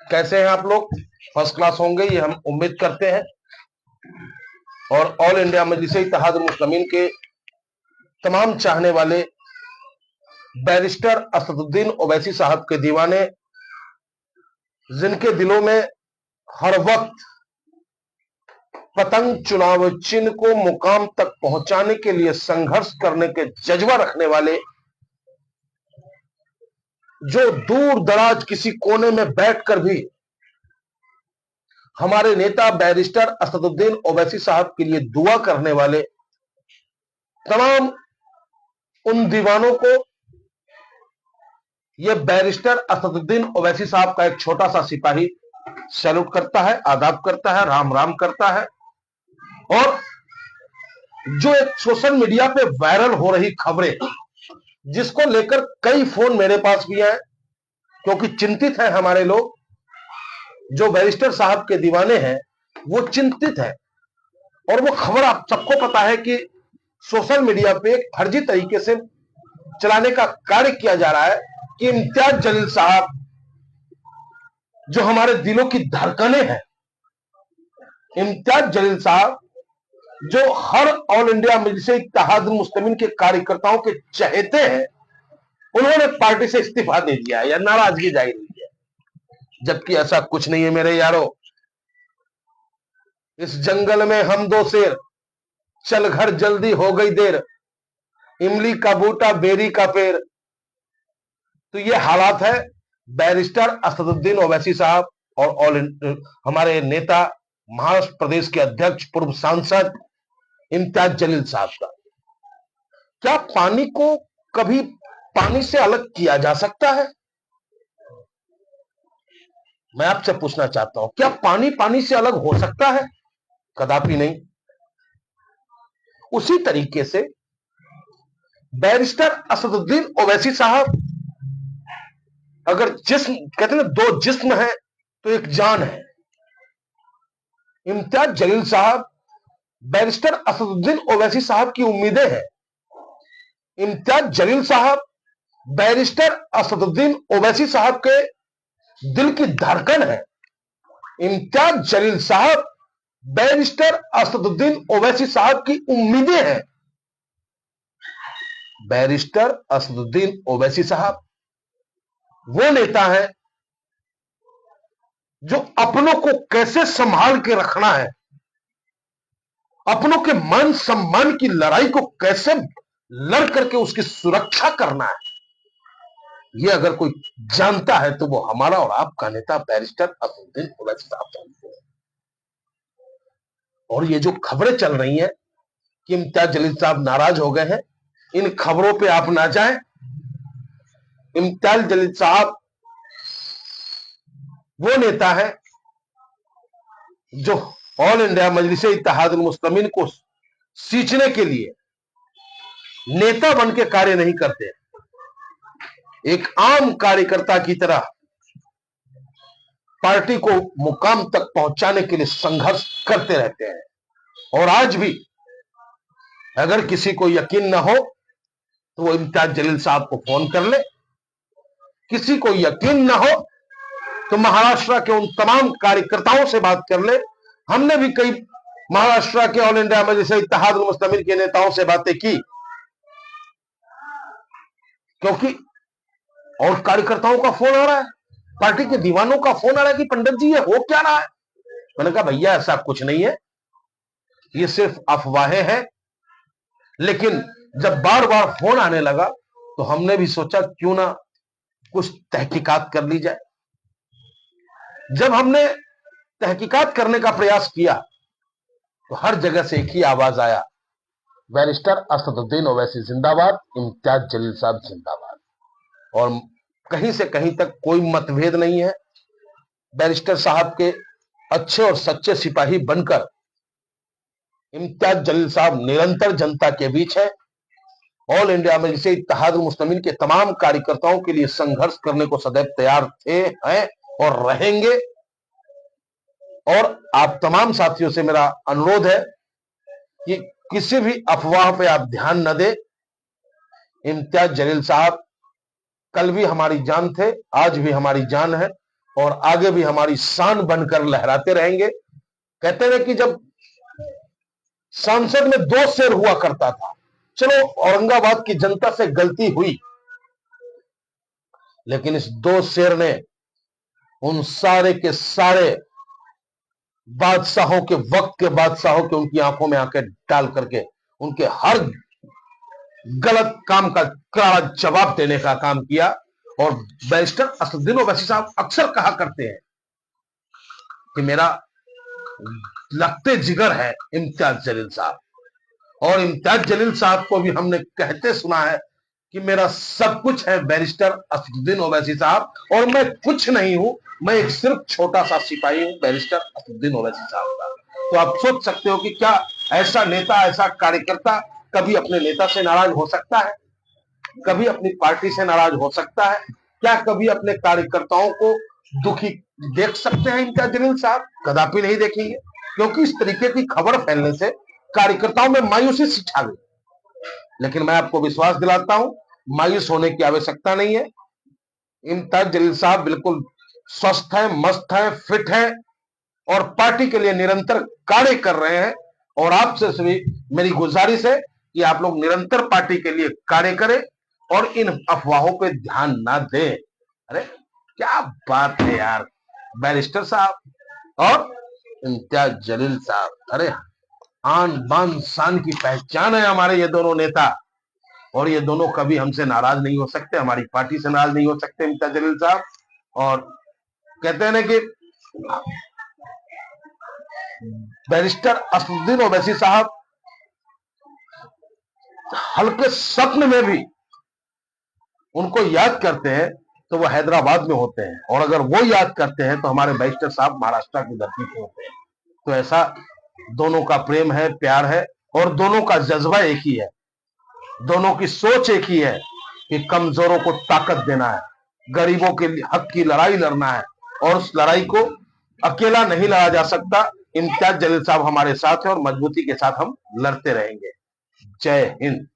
कैसे हैं आप लोग? फर्स्ट क्लास होंगे ये हम उम्मीद करते हैं। और ऑल इंडिया मजलिस-ए-इत्तेहादुल मुस्लिमीन के तमाम चाहने वाले बैरिस्टर असदुद्दीन ओवैसी साहब के दीवाने, जिनके दिलों में हर वक्त पतंग चुनाव चिन्ह को मुकाम तक पहुंचाने के लिए संघर्ष करने के जज्बा रखने वाले, जो दूर दराज किसी कोने में बैठकर भी हमारे नेता बैरिस्टर असदुद्दीन ओवैसी साहब के लिए दुआ करने वाले, तमाम उन दीवानों को यह बैरिस्टर असदुद्दीन ओवैसी साहब का एक छोटा सा सिपाही सैल्यूट करता है, आदाब करता है, राम राम करता है। और जो एक सोशल मीडिया पे वायरल हो रही खबरें, जिसको लेकर कई फोन मेरे पास भी आए, क्योंकि चिंतित है हमारे लोग, जो बैरिस्टर साहब के दीवाने हैं वो चिंतित है। और वो खबर आप सबको पता है कि सोशल मीडिया पे एक फर्जी तरीके से चलाने का कार्य किया जा रहा है कि इम्तियाज जलील साहब, जो हमारे दिलों की धड़कनें हैं, इम्तियाज जलील साहब जो हर ऑल इंडिया मजलिस-ए-इत्तेहादुल मुस्लिमीन के कार्यकर्ताओं के चहेते हैं, उन्होंने पार्टी से इस्तीफा दे दिया है या नाराजगी जाहिर की है। जबकि ऐसा कुछ नहीं है मेरे यारों। इस जंगल में हम दो शेर, चल घर जल्दी हो गई देर, इमली का बूटा बेरी का पेड़। तो ये हालात है बैरिस्टर असदुद्दीन ओवैसी साहब और हमारे नेता महाराष्ट्र प्रदेश के अध्यक्ष पूर्व सांसद इम्तियाज जलील साहब का। क्या पानी को कभी पानी से अलग किया जा सकता है? मैं आपसे पूछना चाहता हूं, क्या पानी पानी से अलग हो सकता है? कदापि नहीं। उसी तरीके से बैरिस्टर असदुद्दीन ओवैसी साहब, अगर जिस्म कहते हैं ना, दो जिस्म है तो एक जान है। इम्तियाज जलील साहब बैरिस्टर असदुद्दीन ओवैसी साहब की उम्मीदें हैं। इम्तियाज जलील साहब बैरिस्टर असदुद्दीन ओवैसी साहब के दिल की धड़कन है। इम्तियाज जलील साहब बैरिस्टर असदुद्दीन ओवैसी साहब की उम्मीदें हैं। बैरिस्टर असदुद्दीन ओवैसी साहब वो नेता है जो अपनों को कैसे संभाल के रखना है, अपनों के मान सम्मान की लड़ाई को कैसे लड़ करके उसकी सुरक्षा करना है, ये अगर कोई जानता है तो वो हमारा और आपका नेता बैरिस्टर असदुद्दीन ओवैसी साहब जानते हैं। और ये जो खबरें चल रही हैं कि इम्तियाज जलील साहब नाराज हो गए हैं, इन खबरों पे आप ना जाएं। इम्तियाज जलील साहब वो नेता है जो ऑल इंडिया मजलिस-ए-इत्तेहादुल मुस्लिमीन को सींचने के लिए नेता बन के कार्य नहीं करते, एक आम कार्यकर्ता की तरह पार्टी को मुकाम तक पहुंचाने के लिए संघर्ष करते रहते हैं। और आज भी अगर किसी को यकीन ना हो तो वो इम्तियाज जलील साहब को फोन कर ले, किसी को यकीन ना हो तो महाराष्ट्र के उन तमाम कार्यकर्ताओं से बात कर ले। हमने भी कई महाराष्ट्र के ऑल इंडिया मजलिस-ए-इत्तेहादुल मुस्लिमीन के नेताओं से बातें की, क्योंकि और कार्यकर्ताओं का फोन आ रहा है, पार्टी के दीवानों का फोन आ रहा है कि पंडित जी ये हो क्या रहा है। मैंने कहा भैया ऐसा कुछ नहीं है, ये सिर्फ अफवाहें हैं। लेकिन जब बार बार फोन आने लगा तो हमने भी सोचा क्यों ना कुछ तहकीकात कर ली जाए। जब हमने तहकीकात करने का प्रयास किया तो हर जगह से एक ही आवाज आया, बैरिस्टर असदुद्दीन ओवैसी जिंदाबाद, इम्तियाज जलील साहब जिंदाबाद। और कहीं से कहीं तक कोई मतभेद नहीं है। बैरिस्टर साहब के अच्छे और सच्चे सिपाही बनकर इम्तियाज जलील साहब निरंतर जनता के बीच है। ऑल इंडिया मजलिस-ए-इत्तेहादुल मुस्लिमीन के तमाम कार्यकर्ताओं के लिए संघर्ष करने को सदैव तैयार थे, हैं और रहेंगे। और आप तमाम साथियों से मेरा अनुरोध है कि किसी भी अफवाह पे आप ध्यान न दें। इम्तियाज जलील साहब कल भी हमारी जान थे, आज भी हमारी जान है और आगे भी हमारी शान बनकर लहराते रहेंगे। कहते हैं कि जब संसद में 2 शेर हुआ करता था, चलो औरंगाबाद की जनता से गलती हुई, लेकिन इस 2 शेर ने उन सारे के सारे बादशाहों के, वक्त के बादशाहों के, उनकी आंखों में आंखें डाल करके उनके हर गलत काम का करारा जवाब देने का काम किया। और बैरिस्टर असदुद्दीन ओवैसी साहब अक्सर कहा करते हैं कि मेरा लगते जिगर है इम्तियाज जलील साहब, और इम्तियाज जलील साहब को भी हमने कहते सुना है कि मेरा सब कुछ है बैरिस्टर असदुद्दीन ओवैसी साहब, और मैं कुछ नहीं हूं, मैं एक सिर्फ छोटा सा सिपाही हूं बैरिस्टर असदुद्दीन ओवैसी साहब का। तो आप सोच सकते हो कि क्या ऐसा नेता, ऐसा कार्यकर्ता कभी अपने नेता से नाराज हो सकता है? कभी अपनी पार्टी से नाराज हो सकता है? क्या कभी अपने कार्यकर्ताओं को दुखी देख सकते हैं इम्तियाज जलील साहब? कदापि नहीं देखेंगे, क्योंकि इस तरीके की खबर फैलने से कार्यकर्ताओं में मायूसी सी छा गई। लेकिन मैं आपको विश्वास दिलाता हूं, मायूस होने की आवश्यकता नहीं है। इम्तियाज जलील साहब बिल्कुल स्वस्थ हैं, मस्त हैं, फिट हैं, और पार्टी के लिए निरंतर कार्य कर रहे हैं। और आपसे सभी मेरी गुजारिश है कि आप लोग निरंतर पार्टी के लिए कार्य करें और इन अफवाहों पे ध्यान ना दें। अरे क्या बात है यार, बैरिस्टर साहब और इम्तियाज जलील साहब, अरे आन बान शान की पहचान है हमारे ये दोनों नेता, और ये दोनों कभी हमसे नाराज नहीं हो सकते, हमारी पार्टी से नाराज नहीं हो सकते इम्तियाज जलील साहब। और कहते हैं ना कि बैरिस्टर असदुद्दीन ओवैसी साहब हल्के स्वप्न में भी उनको याद करते हैं तो वो हैदराबाद में होते हैं, और अगर वो याद करते हैं तो हमारे बैरिस्टर साहब महाराष्ट्र की धरती पे होते हैं। तो ऐसा दोनों का प्रेम है, प्यार है, और दोनों का जज्बा एक ही है, दोनों की सोच एक ही है कि कमजोरों को ताकत देना है, गरीबों के हक की लड़ाई लड़ना है, और उस लड़ाई को अकेला नहीं लड़ा जा सकता। इम्तियाज जलील साहब हमारे साथ है और मजबूती के साथ हम लड़ते रहेंगे। जय हिंद।